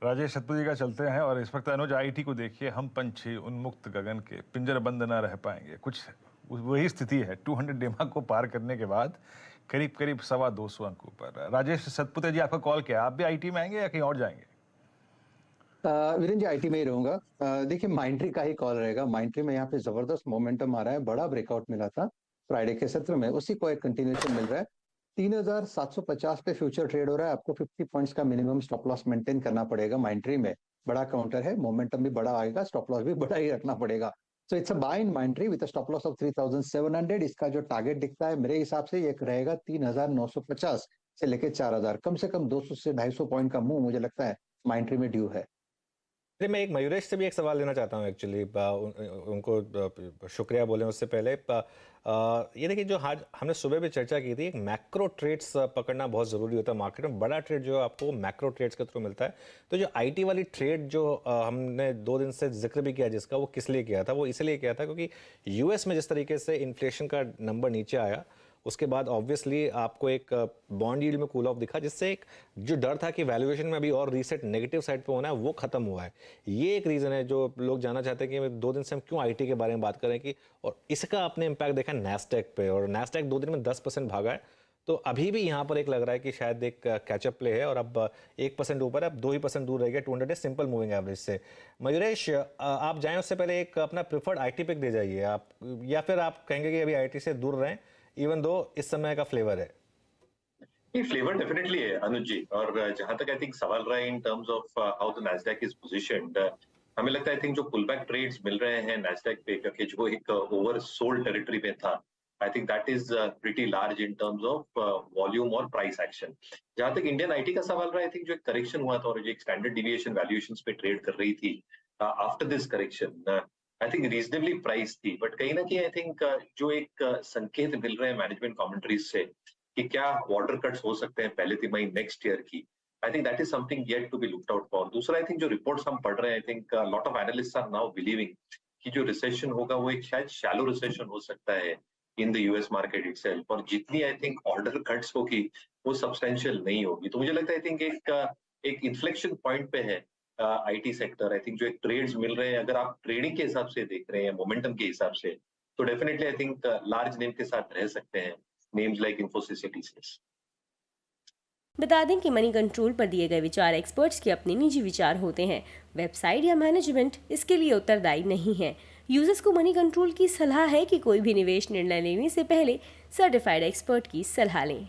राजेश सतपथी का चलते हैं और इस वक्त अनुज आईटी को देखिए, हम पंछी उन्मुक्त गगन के पिंजर बंद न रह पाएंगे। कुछ वही स्थिति है 200 डेमा को पार करने के बाद करीब करीब 225 अंक ऊपर। राजेश सतपथी जी, आपका कॉल क्या है? आप भी आईटी में आएंगे या कहीं और जाएंगे? वीरेंद्र जी, आईटी में ही रहूंगा। देखिए, माइंट्री का ही कॉल रहेगा। माइंट्री में यहाँ पे जबरदस्त मोमेंटम आ रहा है। बड़ा ब्रेकआउट मिला था फ्राइडे के सत्र में, उसी को एक कंटिन्यूएशन मिल रहा है। 3750 पे फ्यूचर ट्रेड हो रहा है। आपको 50 पॉइंट्स का मिनिमम स्टॉप लॉस मेंटेन करना पड़ेगा। माइंट्री में बड़ा काउंटर है, मोमेंटम भी बड़ा आएगा, स्टॉप लॉस भी बड़ा ही रखना पड़ेगा। So it's a buy in Mindtree with stop loss of 3700। इसका जो टारगेट दिखता है मेरे हिसाब से ये रहेगा 3950 से लेके 4000, कम से कम 200 से 250 पॉइंट का मूव मुझे लगता है माइंट्री में ड्यू है। अरे, मैं एक मयूरेश से भी एक सवाल लेना चाहता हूँ एक्चुअली। उनको शुक्रिया बोलें उससे पहले। ये देखिए, जो आज हमने सुबह भी चर्चा की थी, एक मैक्रो ट्रेड्स पकड़ना बहुत ज़रूरी होता है मार्केट में। बड़ा ट्रेड जो है आपको मैक्रो ट्रेड्स के थ्रू मिलता है। तो जो आईटी वाली ट्रेड जो हमने 2 दिन से जिक्र भी किया, जिसका वो किस लिए किया था, वो इसलिए किया था क्योंकि यूएस में जिस तरीके से इन्फ्लेशन का नंबर नीचे आया, उसके बाद ऑब्वियसली आपको एक बॉन्ड यील्ड में कूल ऑफ दिखा, जिससे एक जो डर था कि वैल्यूएशन में अभी और रीसेट नेगेटिव साइड पे होना है, वो खत्म हुआ है। ये एक रीज़न है जो लोग जानना चाहते हैं कि 2 दिन से हम क्यों आईटी के बारे में बात करें कि, और इसका आपने इम्पैक्ट देखा नैस्डैक पे, और नैस्डैक 2 दिन में 10% भागा है। तो अभी भी यहाँ पर एक लग रहा है कि शायद एक कैचअप प्ले है, और अब 1% ऊपर है, अब 2% दूर रह गया 200 सिंपल मूविंग एवरेज से। मयूरेश, आप जाएं उससे पहले एक अपना प्रिफर्ड आईटी पिक दे जाइए आप, या फिर आप कहेंगे कि अभी आईटी से दूर रहें इवन दो इस समय का फ्लेवर है? ये फ्लेवर डेफिनेटली है अनुज जी। और जहां तक आई थिंक सवाल रहा है in terms of how the Nasdaq is positioned, हमें लगता है आई थिंक जो पुल बैक ट्रेड्स मिल रहे हैं नैस्डैक पे, क्योंकि जो एक ओवर सोल्ड टेरिटरी में था, आई think that is pretty large in terms of volume और प्राइस एक्शन। जहां तक इंडियन आईटी का सवाल रहा है, आई थिंक जो एक करेक्शन हुआ था और जो एक स्टैंडर्ड डिविएशन वैल्यूएशंस पे ट्रेड कर रही थी after this correction, I think reasonably price थी। बट कहीं ना कहीं आई थिंक जो एक संकेत मिल रहे हैं मैनेजमेंट कमेंट्रीज से कि क्या वाटर कट्स हो सकते हैं पहले तिमाही नेक्स्ट ईयर की, I think that is something yet to be looked out for. दूसरा, आई थिंक जो रिपोर्ट्स हम पढ़ रहे हैं, I think lot of analysts are now believing कि जो रिसेशन होगा वो एक शायद शैलो रिसेशन हो सकता है in the US market itself, और जितनी आई थिंक ऑर्डर कट्स होगी वो सब्सटेंशियल नहीं होगी। तो मुझे लगता है आई थिंक एक इन्फ्लेक्शन पॉइंट पे है आईटी सेक्टर। आई थिंक जो एक ट्रेड्स मिल रहे हैं, अगर आप ट्रेडिंग के हिसाब से देख रहे हैं, मोमेंटम के हिसाब से, तो definitely I think large name के साथ रह सकते हैं, नेम्स लाइक इन्फोसिस, टीसीएस। बता दें कि मनी कंट्रोल पर दिए गए विचार एक्सपर्ट्स के अपने निजी विचार होते हैं। वेबसाइट या मैनेजमेंट इसके लिए उत्तरदायी नहीं है। यूजर्स को मनी कंट्रोल की सलाह है कि कोई भी निवेश निर्णय लेने से पहले सर्टिफाइड एक्सपर्ट की सलाह लें।